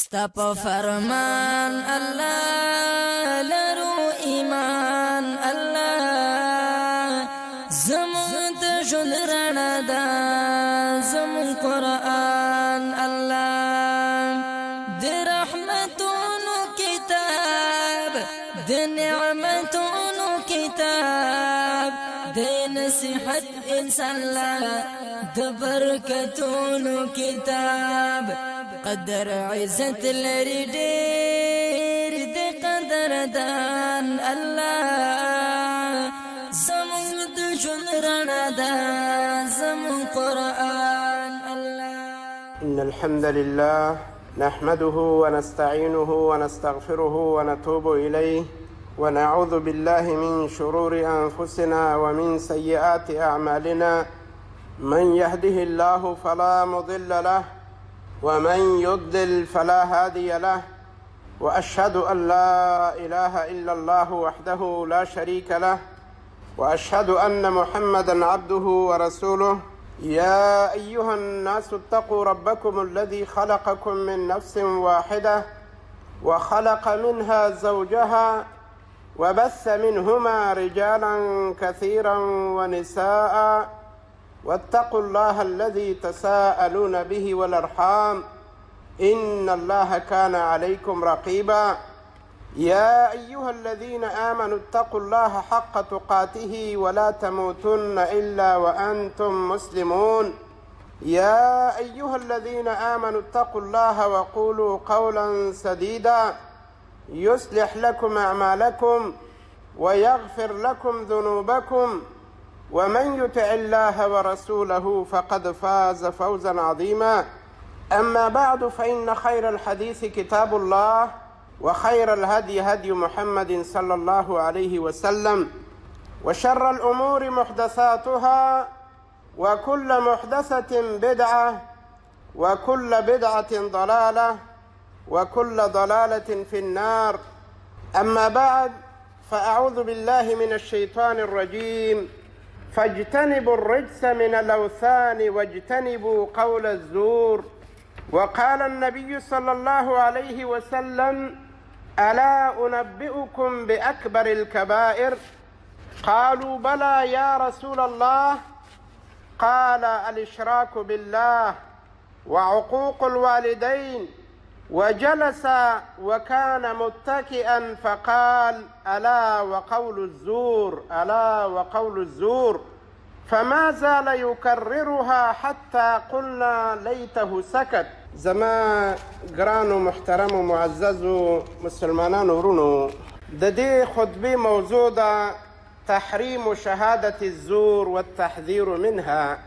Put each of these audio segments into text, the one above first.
ستا په فرمان الله لرو ایمان الله زمون د ژوند رڼا ده زمون قرآن الله د رحمتونو کتاب د نعمتونو کتاب د نصیحت انسان لا د برکتونو کتاب قدر عزت لري ډېر د قدردان الله زمون د ژوند رڼا ده زمون قرآن الله. إن الحمد لله نحمده ونستعينه ونستغفره ونتوب إليه ونعوذ بالله من شرور أنفسنا ومن سيئات أعمالنا من يهده الله فلا مضل له ومن يضلل فلا هادي له وأشهد أن لا إله إلا الله وحده لا شريك له وأشهد أن محمدا عبده ورسوله. يا أيها الناس اتقوا ربكم الذي خلقكم من نفس واحدة وخلق منها زوجها وبث منهما رجالا كثيرا ونساء واتقوا الله الذي تساءلون به والأرحام إن الله كان عليكم رقيبا. يا أيها الذين آمنوا اتقوا الله حق تقاته ولا تموتن إلا وأنتم مسلمون. يا أيها الذين آمنوا اتقوا الله وقولوا قولا سديدا يصلح لكم أعمالكم ويغفر لكم ذنوبكم ومن يطع الله ورسوله فقد فاز فوزا عظيما. أما بعد فإن خير الحديث كتاب الله وخير الهدي هدي محمد صلى الله عليه وسلم وشر الأمور محدثاتها وكل محدثة بدعة وكل بدعة ضلالة وكل ضلالة في النار. أما بعد فأعوذ بالله من الشيطان الرجيم فاجتنبوا الرجس من الأوثان واجتنبوا قول الزور. وقال النبي صلى الله عليه وسلم ألا أنبئكم بأكبر الكبائر؟ قالوا بلى يا رسول الله. قال الإشراك بالله وعقوق الوالدين. وجلس وكان متكئا فقال ألا وقول الزور ألا وقول الزور. فما زال يكررها حتى قلنا ليته سكت. زما ګرانو محترم معزز مسلمانانو ورونو، د دې خطبې موضوع ده تحریم شهادة الزور والتحذير منها.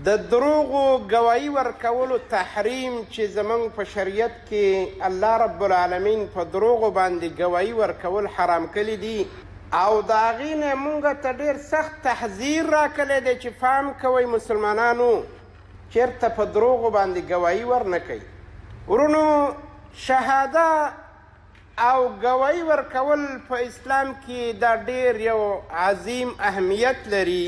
د دروغو ګواهي ورکولو تحریم چې زمونږ په شریعت کې الله رب العالمین په دروغو باندې ګواهي ورکول حرام کړي دي او د هغې نه مونږ ته ډېر سخت تحذیر راکړی دی چې فهم کوئ مسلمانانو چېرته په دروغو باندې ګواهي ورنه کوي. ورونو، شهاده او ګواهي ورکول په اسلام کې دا ډېر یو عظیم اهمیت لري.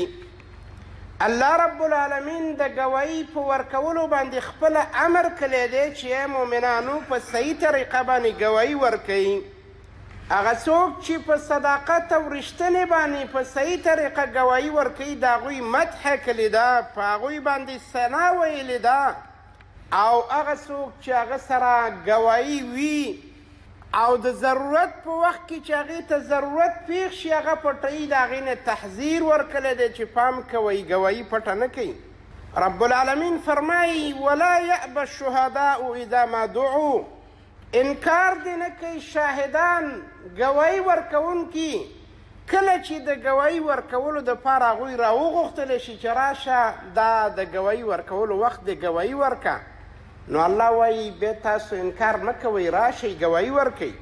الله رب العالمین د ګواهي په ورکولو باندې خپل امر کړی دی چې ای مؤمنانو په صحیح طریقه باندې ګواهي ورکوئ. هغه څوک چې په صداقت او رښتینې باندې په صحیح طریقه ګواهي ورکوي د هغوی مدحه کړې ده، په هغوی باندې ثنا ویلې ده. او هغه څوک چې هغه سره ګواهي وي او د ضرورت په وخت کې چې هغې ته ضرورت پیښ شي هغه پټوي، د هغې نه تحذیر ورکړی دی چې پام کوئ ګواهي پټه نه کوي. رب العالمین فرمایي ولا یأبى الشهداء اذا ما دعوا. انکار دی نه کوي شاهدان ګواهي ورکوونکي کله چې د ګواهي ورکولو دپاره هغوی راوغوښتلی شي چې راشه دا د ګواهي ورکولو وخت دی ګواهي ورکه. نو الله وایي بیا تاسو انکار مه کوئ، راشئ ګواهي ورکئ.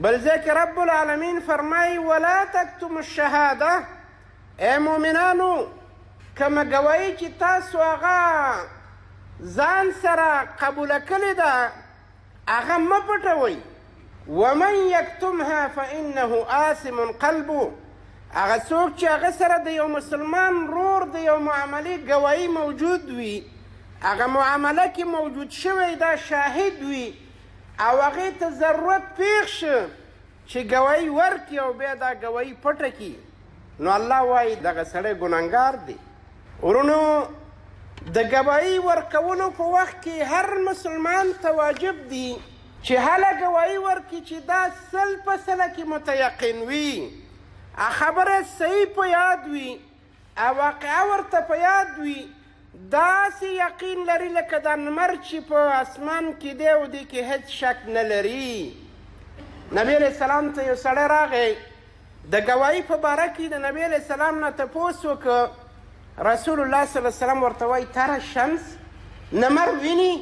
بل ځای کې رب العالمین فرمایي ولا تکتم الشهاده. ای مؤمنانو، کومه ګواهي چې تاسو هغه ځان سره قبوله کړې ده هغه مه پټوئ. ومن یکتمها فانه آثم قلبه. هغه څوک چې هغه سره د یو مسلمان رور د یو معاملې ګواهي موجود وي، هغه معامله کې موجود شوی دا شاهد وي، او هغې ته ضرورت پیښ شه چې ګواهي ورکړي او بیا دا ګواهي پټه کړي، نو الله وایي دغه سړی ګنهګار دی. ورونو د ګواهي ورکولو په وخت کې هر مسلمان ته واجب دی چې هله ګواهي ورکړي چې دا 100% کې متیقن وي، خبره صحیح په یاد وي او واقعه ورته په یاد وي، داسې یقین لري لکه دا لمر چې په اسمان کې دی او دې کې هیڅ شک نه لري. نبی علیه السلام ته یو سړی راغی، د ګواهي په باره کې د نبی علیه السلام نه تپوس وکړه. رسول الله صلی الله علیه وسلم ورته وایي تره شمس لمر ویني؟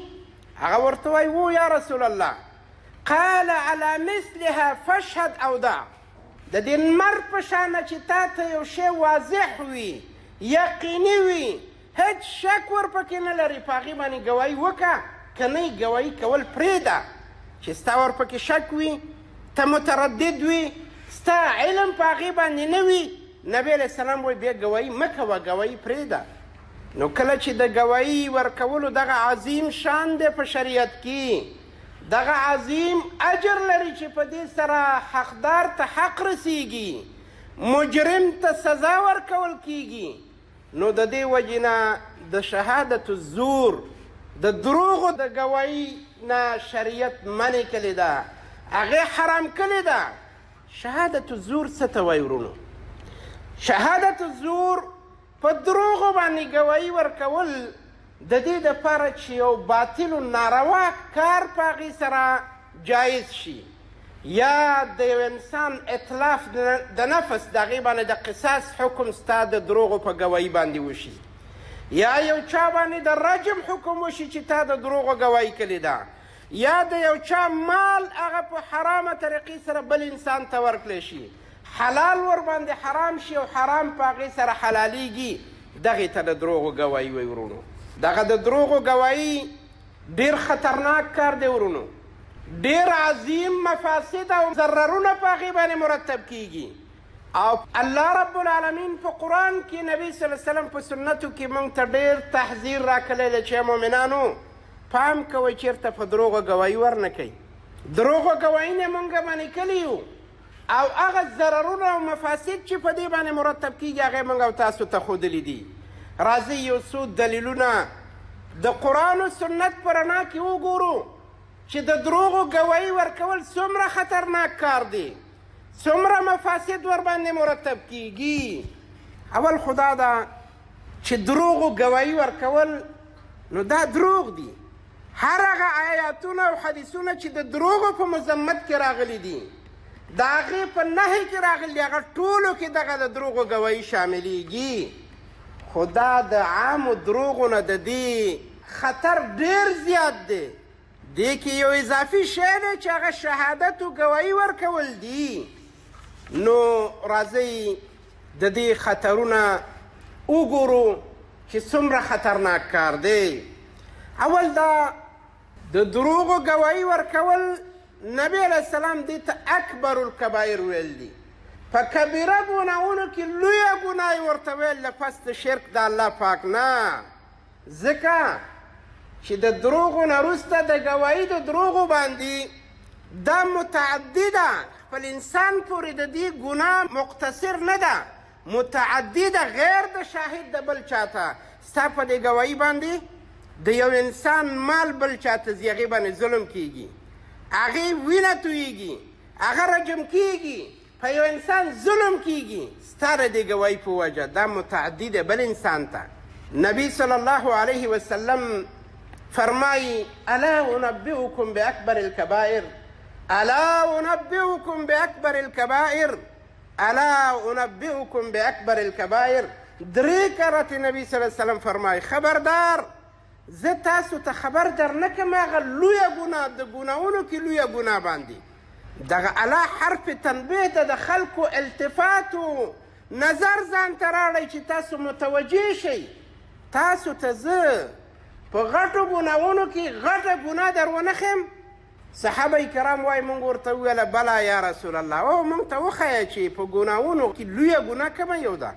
هغه ورته وایي و یا رسول الله. قال على مثلها فاشهد او دع. د دې لمر په شانه چې تا ته یو شی واضح وي، یقیني وي، هیڅ شک ورپکې نه لري، په هغې باندې ګواهي وکړه، که نه یې ګواهي کول پرېږده. چې ستا ورپکې شک وي، ته متردد وي، ستا علم په هغې باندې نه وي، نبی علیه السلام وایي بیا ګواهي مه کوه، ګواهي پرېږده. نو کله چې د ګواهي ورکولو دغه عظیم شان دی په شریعت کې، دغه عظیم اجر لري چې په دې سره حقدار ته حق رسیږي، مجرم ته سزا ورکول کیږي، نو د دې وجې نه د شهادت الزور د دروغو د ګواهي نه شریعت منع کړې ده، هغې حرام کړې ده. شهادت الزور څه ته وایي ورونو؟ شهادت الزور په دروغو باندې ګواهي ورکول د دې دپاره چې یو باطل و ناروا کار په هغې سره جایز شي، یا د یو انسان اطلاف د نفس د هغې باندې د قصاص حکم ستا د دروغو په ګواهي باندې وشي، یا یو چا باندې د رجم حکم وشي چې تا د دروغو ګواهي کړې ده، یا د یو چا مال هغه په حرامه طریقې سره بل انسان ته ورکړلی شي، حلال ورباندې حرام شي او حرام په هغې سره حلالیږي، دغې ته د دروغو ګواهي وایي ورونو. دغه د دروغو ګواهي ډېر خطرناک کار دی ورونو، ډېر عظیم مفاسد او ضررونه په هغې باندې مرتب کیږي. او الله رب العالمین په قرآن کې نبی صلی الله علیه وسلم په سنتو کې موږ ته ډېر تحذیر راکړی دی چې مؤمنانو پام کوئ چېرته په دروغو ګواهي ورنه کوئ. دروغو ګواهي نه موږ منع کړي یو، او هغه ضررونه او مفاسد چې په دې باندې مرتب کیږي هغې موږ او تاسو ته ښودلي دي. راځئ یو څو دلیلونه د قرآن و سنت په رڼا کې وګورو چې د دروغو ګواهي ورکول څومره خطرناک کار دی، څومره مفاسد ورباندې مرتب کیږي. اول خو دا ده چې دروغو ګواهي ورکول نو دا دروغ دي. هر هغه آیاتونه او حدیثونه چې د دروغو په مذمت کې راغلي دي، د هغې په نهي کې راغلي دي، هغه ټولو کې دغه د دروغو ګواهي شاملیږي. خو دا د عامو دروغو نه د دې خطر ډېر زیات دی. دې کې یو اضافي شی دی چې هغه شهادت و ګواهي ورکول دي. نو راځئ د دې خطرونه وګورو چې څومره خطرناک کار دی. اول دا د دروغو ګواهي ورکول نبی علیه السلام دې ته اکبر الکبایر ویل دي. په کبیره ګناهونو کې لویه ګناه یې ورته ویل له پس د شرک د الله پاک نه، ځکه چې د دروغو نه وروسته د ګواهي د دروغو باندې دا متعدي ده، خپل انسان پورې د دې ګناه مقتصر نه ده، متعدي ده، غیر د شاهد د بل چاته. ستا په دې ګواهي باندې د یو انسان مال بل چاته ځي، هغې باندې ظلم کیږي، هغې وینه تویږي، هغه رجم کیږي، په یو انسان ظلم کیږي، ستا د دې ګواهي په وجه دا متعدي ده بل انسان ته. نبی صلی الله علیه وسلم فرمایي الا انبئکم باکبر الکبائر، الا انبئکم باکبر الکبائر، الا انبئکم باکبر الکبائر. 3 کرته نبی صلی الله علیه وسلم فرمایي خبردار، زه تاسو ته خبر در نه کړم هغه لویه ګناه د ګناهونو کې لویه ګناه باندې. دغه الا حرف تنبیه ده، د خلکو التفات و نظر ځان ته راوړئ چې تاسو متوجه شئ. تاسو ته زه په غټو ګناهونو کې غټه ګناه در ونه ښیم؟ صحابه کرام وایي موږ ورته وویله بله یا رسول الله، او موږ ته وښیه چې په ګناهونو کې لویه ګناه کومه یو ده؟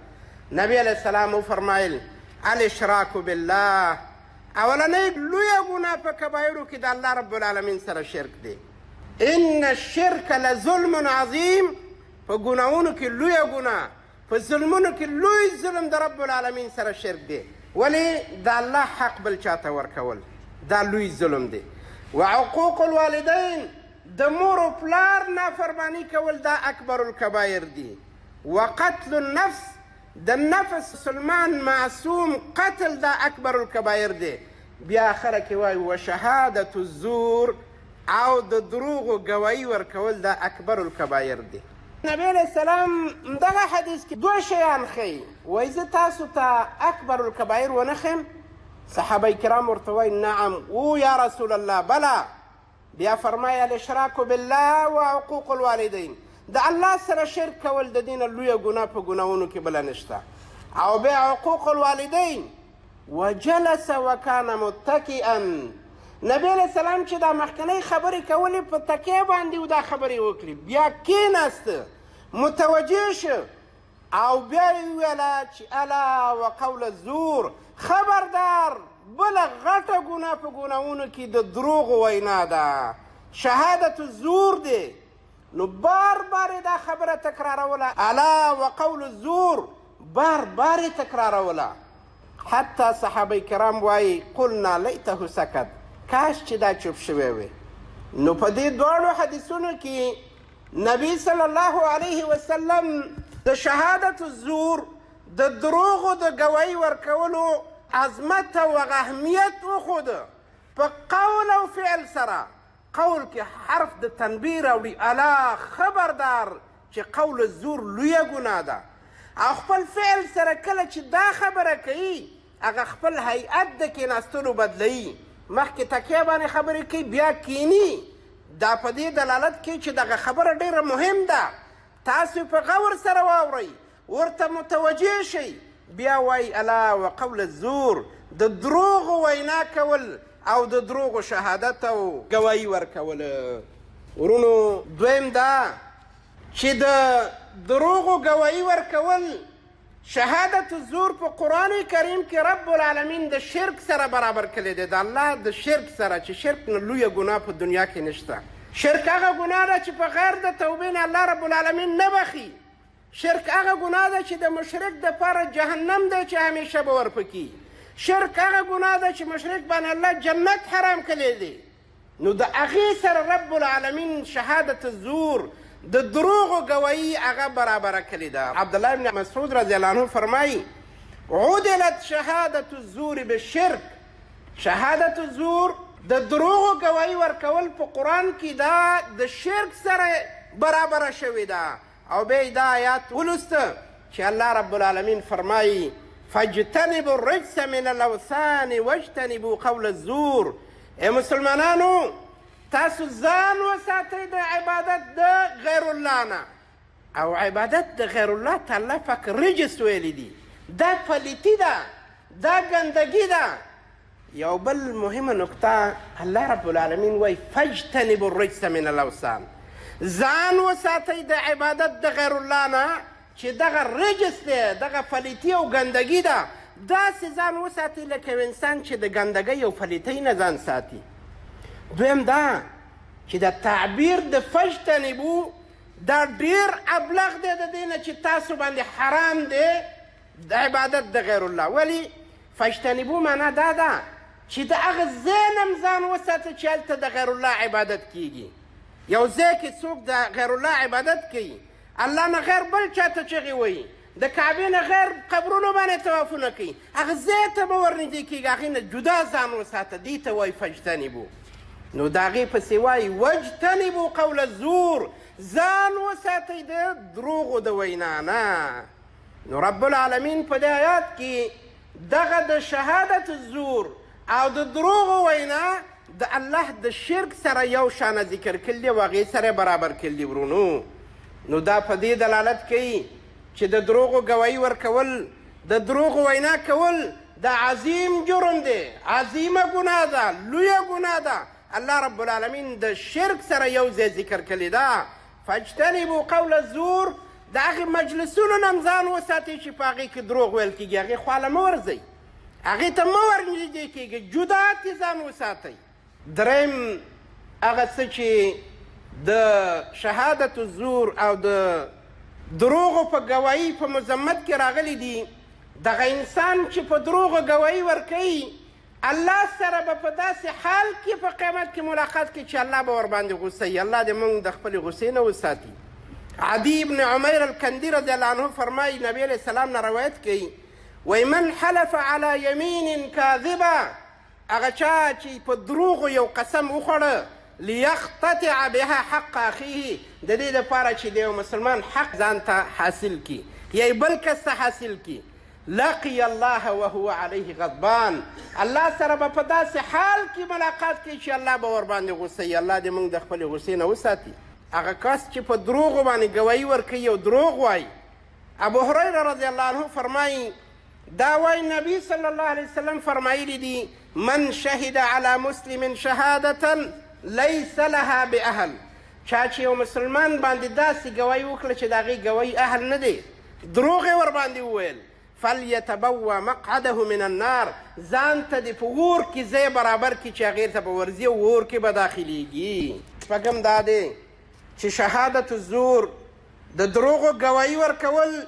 نبی علیه السلام وفرمایل الاشراک بالله، اولنۍ لویه ګناه په کبایرو کې د الله رب العالمین سره شرک دی. ان الشرک لظلم عظیم، په ګناهونو کې لویه ګناه، په ظلمونو کې لوی ظلم د رب العالمین سره شرک دی. ولې د الله حق بل چاته ورکول دا لوی ظلم دی. وعقوق الوالدین، د مور و پلار نافرمانی کول دا اکبر الکبایر دی. وقتل النفس، د نفس مسلمان معصوم قتل دا اکبر الکبایر دی. بیا آخره کې وایي وشهادة الزور، او د دروغو ګواهي ورکول دا اکبر الکبایر دی. نبی علیه السلام دغه حدیث کې دوه شیان ښیي. وایي زه تاسو ته اکبر الکبایر ونه ښیم؟ صحابه کرام ورته وایي نعم او یا رسول الله بلا. بیا فرمایي الاشراک بالله و عقوق الوالدین، د الله سره شرک کول د دې نه لویه ګناه په ګناهونو کې بله نشته. او بیا عقوق الوالدین. وجلس وکان متکئا، نبی علیه السلام چې دا مخکنۍ خبرې کولې په تکیه باندې و دا خبرې وکړي، بیا کېناسته متوجه شه او بیا یې وویله چې الا وقول الزور، خبردار بله غټه ګناه په ګناهونو کې د دروغو وینا ده، شهادت الزور دی. نو بار بار دا خبره تکراروله، الا وقول الزور، بار بار یې تکراروله. حتی صحابه کرام وایي قلنا لیته سکت، کاش چې دا چوپ شوی وي. نو په دې دواړو حدیثونو کې نبی صلی الله علیه وسلم د شهادت الزور، د دروغو د ګواهي ورکولو عظمت او اهمیت وښوده په قول او فعل سره. قول کې حرف د تنبیه راوړي، الا خبردار چې قول الزور لویه ګناه ده. او خپل فعل سره کله چې دا خبره کوي هغه خپل هیئت د کېناستلو بدلوي. مخکې تکیه باندې خبرې کوي بیا کینی. دا په دې دلالت کوي چې دغه خبره ډیره مهم ده. تاسو په غور سره واورئ، ورته متوجه شئ. بیا وایي الا وقول الزور، د دروغو وینا کول او د دروغو شهادت او ګواهي ورکول. ورونو دویم دا چې د دروغو ګواهي ورکول، شهادت الزور په قرآن کریم کې رب العالمین د شرک سره برابر کړی دی، د الله د شرک سره، چې شرک نه لویه ګناه په دنیا کې نشته. شرک هغه ګناه ده چې په غیر د توبې نه الله رب العالمین نه بخي. شرک هغه ګناه ده چې د مشرک دپاره جهنم دی چې همیشه به ورپکي. شرک هغه ګناه ده چې مشرک باندې الله جنت حرام کړی دی. نو د هغې سره رب العالمین شهادت الزور، د دروغو ګواهي هغه برابره کړې ده. عبدالله بن مسعود رضی الله عنه فرمایي عدلت شهادت الزور بالشرک، شهادت الزور د دروغو ګواهي ورکول په قرآن کې دا د شرک سره برابره شوې ده. او بیا دا آیات ولسته چې الله رب العالمین فرمایي فاجتنبوا الرجس من الاوثان واجتنبوا قول الزور. ای مسلمانانو تاسو ځان وساتئ د عبادت د غیر الله نه. او عبادت د غیر الله ته الله پاک رجس ویلی دي، دا پلیتي ده، دا ګندګي ده. یو بل مهمه نکته الله رب العالمین وایي فاجتنبوا الرجس من الاوثان، ځان وساتئ د عبادت د غیر الله نه چې دغه رجس دی، دغه پلیتي او ګندګي ده. داسې ځان وساتئ لکه یو انسان چې د ګندګۍ او پلیتۍ نه ځان ساتي. دویم دا چې د تعبیر د فجتنبو دا ډیر ابلغ دی د دې نه چې تاسو باندې حرام دی د عبادت د غیر الله. ولې فجتنبو معنا دا ده چې د هغه ځای نه هم ځان وساتئ چې هلته د غیر الله عبادت کیږي. یو ځای کې څوک د غیر الله عبادت کوي، الله نه غیر بل چاته چغې وایي، د کعبې نه غیر قبرونو باندې طوافونه کوي، هغه ځای ته به ورنږدې کېږي، هغې نه جدا ځان وساته، دې ته وایي فجتنبو. نو د هغې پسې وایي واجتنبو قول الزور، ځان وساتئ د دروغو د وینا نه. نو رب العالمین په دې آیات کې دغه د شهادت الزور او د دروغو وینا د الله د شرک سره یو شانه ذکر کړي او هغې سره برابر کړي. ورونو نو دا په دې دلالت کوي چې د دروغو ګواهي ورکول، د دروغو وینا کول دا عظیم جرم دی، عظیمه ګناه ده، لویه ګناه ده. الله رب العالمین د شرک سره یو ځای ذکر کړې ده. فاجتنبوا قول الزور، د هغې مجلسونو نه هم ځان وساتئ چې په هغې کې دروغ ویل کېږي، هغې خواله مه ورځئ. هغې ته مه ورنږدې کېږئ، جدا ځان وساتئ. دریم هغه څه چې د شهادت الزور او د دروغو په ګواهي په مذمت کې راغلی دي، دغه انسان چې په دروغو ګواهي ورکوي الله سره به په داسې حال کې په قیامت کې ملاقات کې چې الله به ورباندې غصه وي. الله دې موږ د خپلې غصې نه وساتي. عدي بن عمیر الکندي رضی الله عنه فرمایي، نبی علیه السلام نه روایت کوي، وایي من حلف علی یمین کاذبه، هغه چا چې په دروغو یو قسم وخوړه لیختطع بها حق اخیه، د دې لپاره چې د یو مسلمان حق ځان ته حاصل کړي یا بل کس ته حاصل کړي، لقي الله وهو عليه غضبان، الله سره به په داسې حال کې ملاقات کوي چې الله به ورباندې غصه وي. الله دې موږ د خپلې غصې نه وساتي. هغه کس چې په دروغو باندې ګواهي ورکوي او دروغ وایي، ابو هریره رضی الله عنه فرمایي، دا وایي نبی صلی الله علیه وسلم فرمایلی دي، من شهد علی مسلم شهادة لیس لها باهل، چا چې یو مسلمان باندې داسې ګواهي وکړه چې د هغې ګواهي اهل نه دی، دروغ یې ورباندې وویل، فلیتبوه مقعده من النار، ځان ته دې په اور کې ځای برابر کړي چې هغې ته به ورځي او اور کې به داخلیږي. شپږم دا دی چې شهادت الزور د دروغو ګواهي ورکول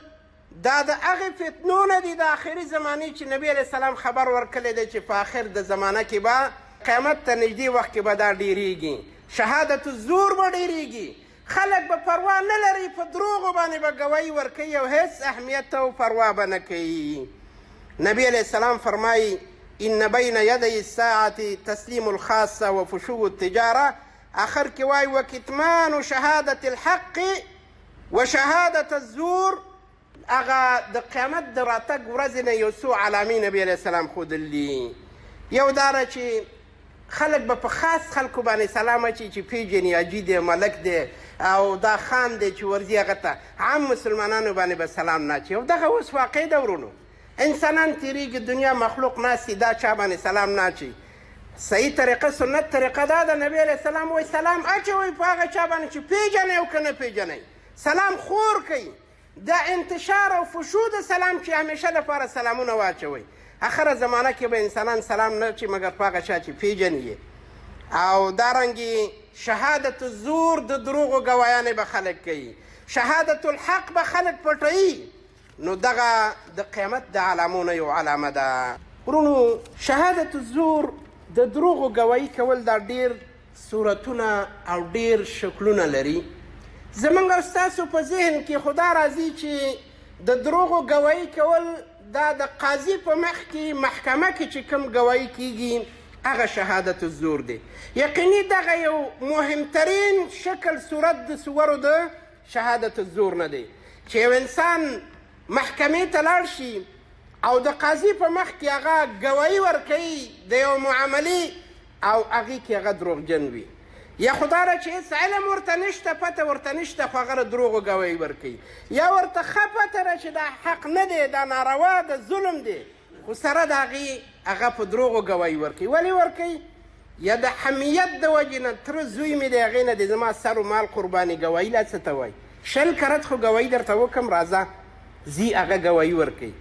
دا د هغې فتنو نه دي د آخري زمانې چې نبي علیه السلام خبر ورکړی دی چې په آخر د زمانه کې به قیامت ته نږدې وخت کې به دا ډېرېږي، شهادت الزور به ډېرېږي، خلک به پروا نه لري، په دروغو باندې به ګواهي ورکوي او هېڅ اهمیت او پروا به نه کوي. نبی علیه السلام فرمایي، ان بین یدی الساعة تسلیم الخاصة وفشو التجاره، آخر کې وایي وکتمان شهادت الحق و شهادت الزور، هغه د قیامت د راتګ ورځې نه یو څو علامې نبي علیه السلام ښودلي. یو دا ده چې خلک به په خاص خلکو باندې سلام اچي چې پیژني حاجي دی، ملک دی او دا خان دی چې ورځي هغه ته، عام مسلمانانو باندې به سلام نه اچي. او دغه اوس واقع ده ورونو، انسانان تېرېږي، دنیا مخلوق ناست دي، دا چا باندې سلام نه اچي. صحیح طریقه سنت طریقه دا ده، نبی علیه السلام وایي سلام اچوئ په هغه چا باندې چې پیژنئ او که نه پیژنئ، سلام خور کوئ. دا انتشار او فشو د سلام چې همیشه لپاره سلامونه واچوئ. آخره زمانه کې به انسانان سلام نه اچي مګر په هغه چا چې پیژني. او دارنګې شهادت الزور د دروغو ګوایانې به خلک کوي، شهادت الحق به خلک پټوي. نو دغه د قیامت د علامو نه یو علامه ده. ورونو شهادت الزور د دروغو ګواهي کول دا ډېر صورتونه او ډېر شکلونه لري. زمونږ او ستاسو په ذهن کې خو دا راځي چې د دروغو ګواهي کول دا د قاضي په مخ کې محکمه کې چې کوم ګواهي کیږي هغه شهادت الزور دی. یقیني دغه یو مهمترین شکل صورت د صورو د شهادت الزور نه دی چې یو انسان محکمې ته لاړ شي او د قاضي په مخ کې هغه ګواهي ورکوي د یو معاملې او هغې کې هغه دروغجن وي، یا خو دا ده چې هېڅ علم ورته نشته، پته ورته نشته، خو هغه د دروغو ګواهي ورکوي، یا ورته ښه پته ده چې دا حق نه دی، دا ناروا ده، ظلم دی، خو سره د هغې هغه په دروغو ګواهي ورکوي. ولې ورکوي؟ یا د حمیت د وجې نه، تره زوی مې د هغې نه د زما سر و مال قرباني ګواهي لا څه ته وایي، 20 کرت خو ګواهي درته وکړم راځه، ځي هغه ګواهي ورکوي.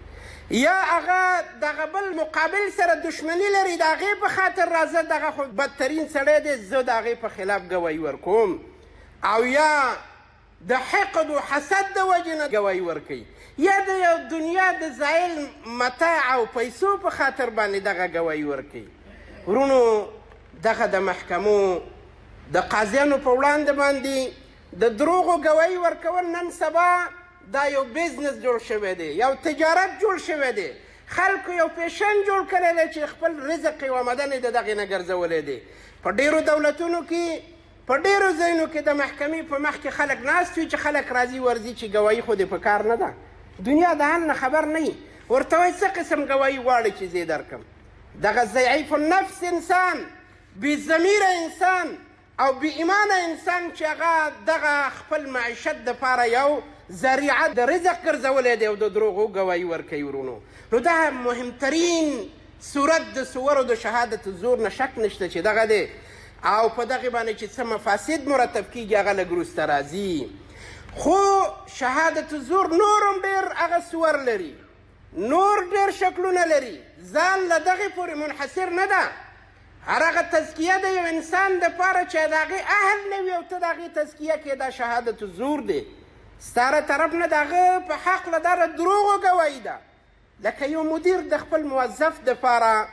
یا هغه دغه بل مقابل سره دشمني لري، د هغې په خاطر راځه دغه خو بدترین سړی دی، زه د هغې په خلاف ګواهي ورکوم. او یا د حقد و حسد د وجې نه ګواهي ورکوي، یا د یو دنیا د زایل متاع او پیسو په خاطر باندې دغه ګواهي ورکوي. ورونو دغه د محکمو د قاضیانو په وړاندې باندې د دروغو ګواهي ورکول نن سبا دا یو بزنس جوړ شوی دی، یو تجارت جوړ شوی دی، خلکو یو پیشن جوړ کړی دی چې خپل رزق یوه مدن یې د دغې نه ګرځولی دی. په ډېرو دولتونو کې په ډېرو ځایونو کې د محکمې په مخ کې خلک ناست وي چې خلک راځي ورځي چې ګواهي خو دې په کار نه ده، دنیا د حال نه خبر نه وي، ورته وایي څه قسم ګواهي غواړئ چې زه یې درکړم. دغه ضعیف النفس انسان، بېضمیره انسان او بې ایمانه انسان چې هغه دغه خپل معیشت دپاره یو ذریعه د رزق ګرځولی دی او د دروغو ګواهي ورکوي. ورونو نو دا مهمترین صورت د صورو د شهادت الزور نه شک نشته چې دغه دی، او په دغې باندې چې څه مفاسد مرتب کیږي هغه لږ وروسته راځي. خو شهادت الزور نور هم ډېر هغه صور لري. نور ډېر شکلونه لري، ځان له دغې پورې منحصر نه ده. هر هغه تزکیه د یو انسان دپاره چې د هغې اهل نه وي او ته د هغې تزکیه کې دا شهادت الزور دی. ستا له طرف نه د هغه په حق له دا دروغو ګواهي ده. لکه یو مدیر د خپل موظف دپاره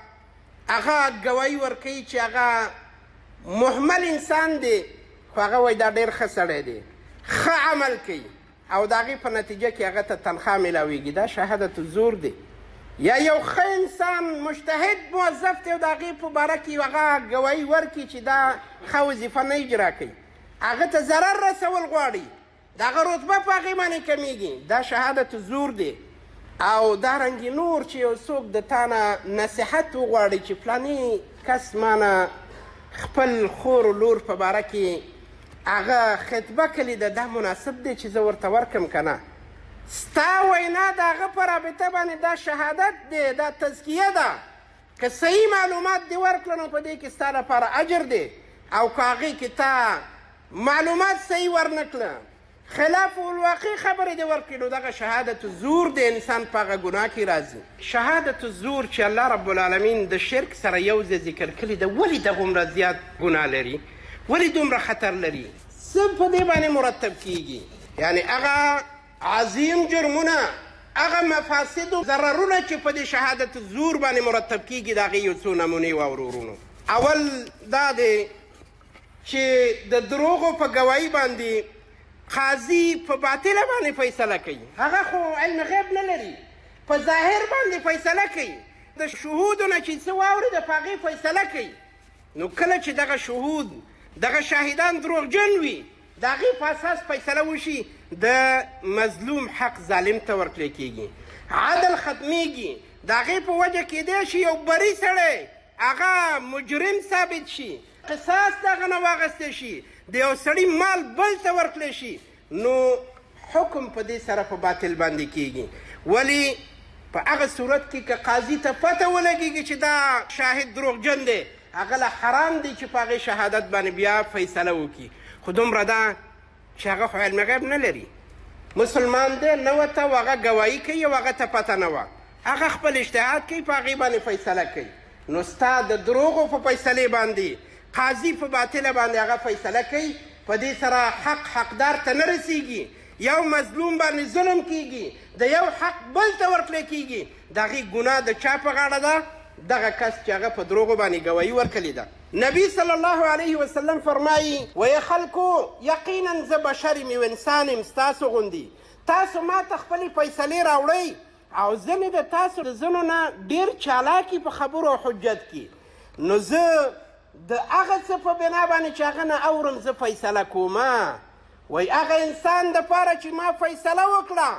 هغه ګواهي ورکوي چې هغه مهمل انسان دی، خو هغه وایي دا ډېر ښه سړی دی، ښه عمل کوي او د هغې په نتیجه کې هغه ته تنخوا میلاویږي. دا شهادت الزور دی. یا یو ښه انسان مجتهد موظف دی او د هغې په باره کې هغه ګواهي ورکړي چې دا ښه وظیفه نه اجرا کوي، هغه ته ضرر رسول غواړي، د هغه رتبه په هغې باندې کمیږي. دا شهادت الزور دی. او دارنګې نور چې یو څوک د تا نه نصیحت وغواړي چې فلاني کس ما نه خپل خور و لور په باره کې هغه خطبه کړې ده، دا مناسب دی چې زه ورته ورکم که نه. ستا وینا د هغه په رابطه باندې دا شهادت دی، دا تزکیه ده. که صحیح معلومات دې ورکړه نو په دې کې ستا لپاره اجر دی، او که هغې کې تا معلومات صحیح ورنه کړه، خلاف الواقع خبرې دې ورکړي، نو دغه شهادت الزور د انسان په هغه ګناه کې راځي. شهادت الزور چې الله رب العالمین د شرک سره یو ځای ذکر کړي ده، ولې دغومره زیات ګناه لري؟ ولې دومره خطر لري؟ څه په دې باندې مرتب کیږي؟ یعنی هغه عظیم جرمونه، هغه مفاسد و ضررونه چې په دې شهادت الزور باندې مرتب کیږي، د هغې یو څو نمونې واورو ورونو. اول دا دی چې د دروغو په ګواهي باندې قاضي په باطله باندې فیصله کوي. هغه خو علم غیب نه لري، په ظاهر باندې فیصله کوي، د شهودو نه چې څه واوري د په هغې فیصله کوي. نو کله چې دغه شهود دغه شاهدان دروغجن وي، د هغې په اساس فیصله وشي، د مظلوم حق ظالم ته ورکړی کېږي، عدل ختمیږي. د هغې په وجه کیدی شي یو بري سړی هغه مجرم ثابت شي، قصاص د هغه نه واخیستی شي، د یو سړي مال بل ته ورکړی شي، نو حکم په دې سره په باطل باندې کیږي. ولې په هغه صورت کې که قاضي ته پته ولګېږي چې دا شاهد دروغجن دی، هغه له حرام دی چې په هغې شهادت باندې بیا فیصله وکړي. خو دومره ده چې هغه خو علم غیب نه لري، مسلمان دی، نه ورته هغه ګواهي کوي او هغه ته پته نه وه، هغه خپل اجتهاد کوي، په هغې باندې فیصله کوي. نو ستا د دروغو په فیصلې باندې قاضي په باطله باندې هغه فیصله کوي، په دې سره حق حقدار ته نه رسیږي، یو مظلوم باندې ظلم کیږي، د یو حق بل ته ورکړی کیږي. د هغې ګناه د چا په غاړه ده؟ دغه کس چې هغه په دروغو باندې ګواهي ورکړې ده. نبی صلی الله علیه وسلم فرمایي وی خلکو یقینا زه بشر یم، یو انسان یم ستاسو غوندې، تاسو ما ته خپلې فیصلې راوړئ او ځینې د تاسو د ځینو نه ډېر چالاکي په خبرو او حجت کې، نو زه د هغه څه په بنا باندې چې هغه نه اورم زه فیصله کومه. وی هغه انسان دپاره چې ما فیصله وکړه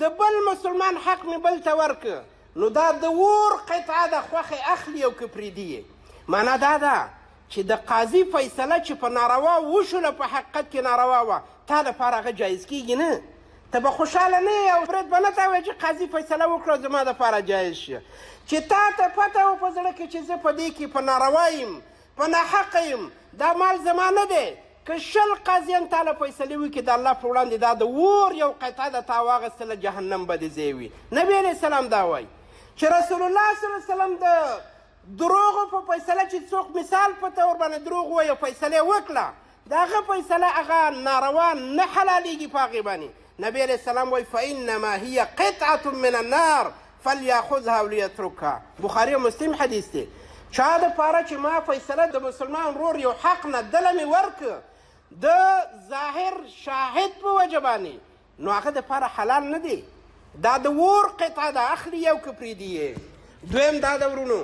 د بل مسلمان حق مې بل ته ورکړه، نو دا د اور قطعه د خوښې اخلي او که پرېږدي. معنا دا ده چې د قاضي فیصله چې په ناروا وشوله، په حقیقت کې ناروا وه، تا دپاره هغه جایز کېږي نه. ته به خوشحاله نه یې او برید به نه ته وایې چې قاضي فیصله وکړه زما دپاره جایز شه، چې تا ته پته و په زړه کې چې زه په دې کې په ناروا یم، په ناحقه یم، دا مال زما نه دی. که 100 قاضیان تا له فیصلې وکړي د الله په وړاندې، دا د اور یو قطعه د تا واخیستله، جهنم به دې ځای وي. نبي علیه السلام دا وایي چې رسول الله صلی الله علیه وسلم د دروغو په فیصله چې څوک مثال په طور باندې دروغ وایي او فیصله وکړه، د هغه فیصله هغه ناروا نه حلالېږي په هغې باندې. نبي علیه السلام وایي فانما هي قطعة من النار فلیاخذها ولیترکها. بخاري او مسلم حدیث دی. چا دپاره چې ما فیصله د مسلمان ورور یو حق نه دله مې ورکړه د ظاهر شاهد په وجه باندې، نو هغه دپاره حلال نه دی، دا د اور قطعه ده، اخلي یو که پرېږدي یې. دویم دا ده ورونو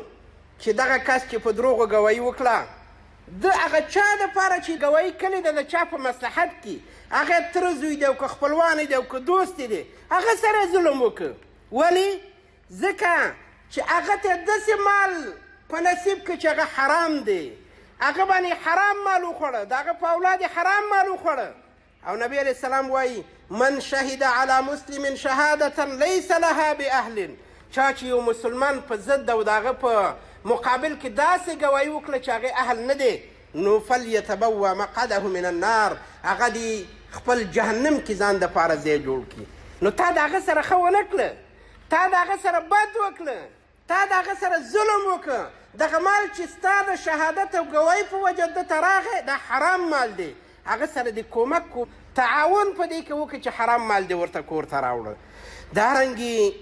چې دغه کس چې په دروغو ګواهي وکړه، د هغه چا دپاره چې ګواهي کړې ده د چا په مصلحت کې، هغه تره زوی دی او که خپلوان دی او که دوست دی، هغه سره ظلم وکړه. ولې؟ ځکه چې هغه ته داسې مال په نصیب که چې هغه حرام دی، هغه باندې حرام مال وخوړه، د هغه په اولاد حرام مال وخوړه. او نبی علیه السلام وایي من شهد علی مسلم شهادة لیس لها باهل، چا چې یو مسلمان په ضد او د هغه په مقابل کې داسې ګواهي وکړه چې هغې اهل نه دی، نو فلیتبوأ مقعده من النار، هغه دې خپل جهنم کې ځان دپاره ځای جوړ کړي. نو تا د هغه سره ښه ونه کړه، تا د هغه سره بد وکړه، تا د هغه سره ظلم وکړه، دغه مال چې ستا د شهادت او ګواهۍ په وجه ده ته راغی دا حرام مال دی، هغه سره د کومک تعاون په دې کې وکړه چې حرام مال دې ورته کور ته راوړه. دارنګې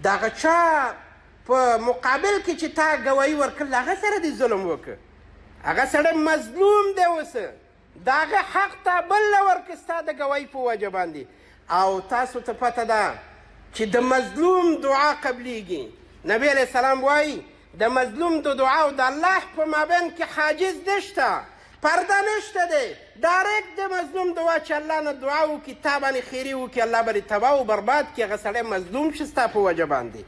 د هغه چا په مقابل کې چې تا ګواهي ورکړل هغه سره دې ظلم وکړه، هغه سړی مظلوم دی اوسه، د هغه حق تا بل له ورکړه ستا د ګواهۍ په وجه باندې. او تاسو ته پته ده چې د مظلوم دعا قبلیږي. نبی علیه السلام وایي د مظلوم د دعا او د الله په مابین کې حاجز نشته، پرده نشته دی. ډایرکټ د مظلوم دعا چې الله نه دعا وکړي تا باندې خیري وکړي، الله به دې تباه و برباد کړي، هغه سړی مظلوم شي ستا په وجه باندې.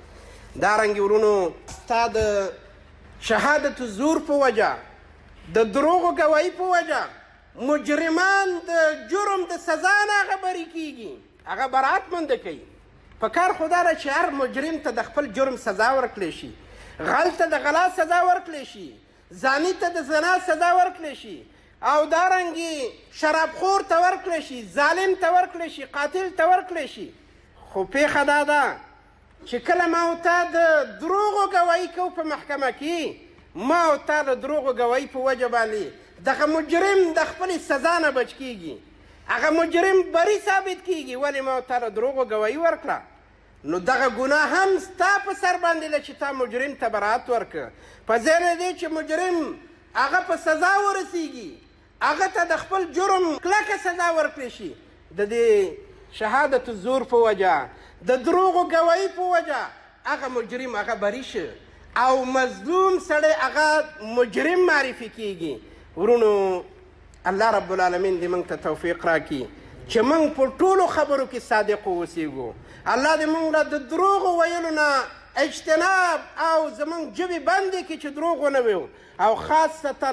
دارنګې ورونو ستا د شهادت زور په وجه، د دروغو ګواهۍ په وجه مجرمان د جرم د سزا نه هغه بري کېږي، هغه براعت منده کوي. په کار خو دا ده چې هر مجرم ته د خپل جرم سزا ورکړلی شي، غل ته د غلا سزا ورکړلی شي، زاني ته د زنا سزا ورکړلی شي، او دارنګې شرابخور ته ورکړلی شي، ظالم ته ورکړلی شي، قاتل ته ورکړلی شي. خو پیښه دا ده چې کله ما او تا د دروغو ګواهي کوو په محکمه کې، ما او تا د دروغو ګواهۍ په وجه باندې دغه مجرم د خپلې سزا نه بچ کېږي، هغه مجرم بری ثابت کېږي. ولې ما او تا د دروغو ګواهي ورکړه، نو دغه ګناه هم ستا په سر باندې ده چې تا مجرم ته براعت ورکړه، په ځای نه دی چې مجرم هغه په سزا ورسیږي، هغه ته د خپل جرم کلکه سزا ورکړی شي. د دې شهادت زور په وجه، د دروغو ګواهۍ په وجه هغه مجرم هغه بری شه او مظلوم سړی هغه مجرم معرفي کېږي. ورونو الله رب العالمین دې موږ ته توفیق راکړي چې موږ په ټولو خبرو کې صادق اوسېږو. الله دې موږ له د دروغو ویلو نه اجتناب او زموږ ژبې بندې کړي چې دروغ ونه ویو، او خاصتا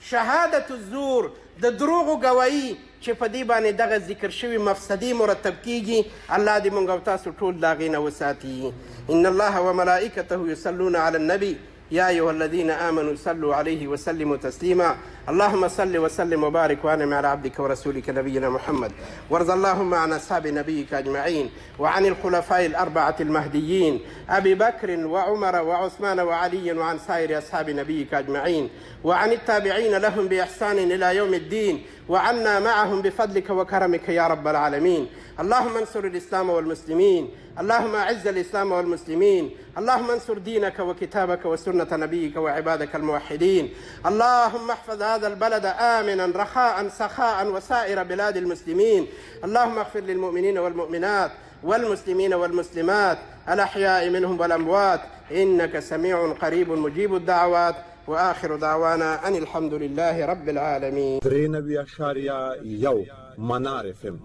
شهادت الزور د دروغو ګواهي چې په دې باندې دغه ذکر شوي مفسدې مرتب کېږي. الله دې موږ او تاسو ټول د هغې نه وساتي. ان الله وملائکته یصلون علی النبي يا أيها الذين آمنوا صلوا عليه وسلموا تسليما. اللهم صل وسلم وبارك وانعم على عبدك ورسولك نبينا محمد، وارض اللهم عن أصحاب نبيك أجمعين، وعن الخلفاء الأربعة المهديين أبي بكر وعمر وعثمان وعلي، وعن سائر أصحاب نبيك أجمعين، وعن التابعين لهم بإحسان إلى يوم الدين، وعنا معهم بفضلك وكرمك يا رب العالمين. اللهم انصر الإسلام والمسلمين، اللهم أعز الإسلام والمسلمين، اللهم انصر دينك وكتابك وسنة نبيك وعبادك الموحدين. اللهم احفظ هذا البلد آمنا رخاء سخاء وسائر بلاد المسلمين. اللهم اغفر للمؤمنين والمؤمنات والمسلمين والمسلمات الأحياء منهم والأموات، إنك سميع قريب مجيب الدعوات. وآخر دعوانا أن الحمد لله رب العالمين. 93.1 منار FM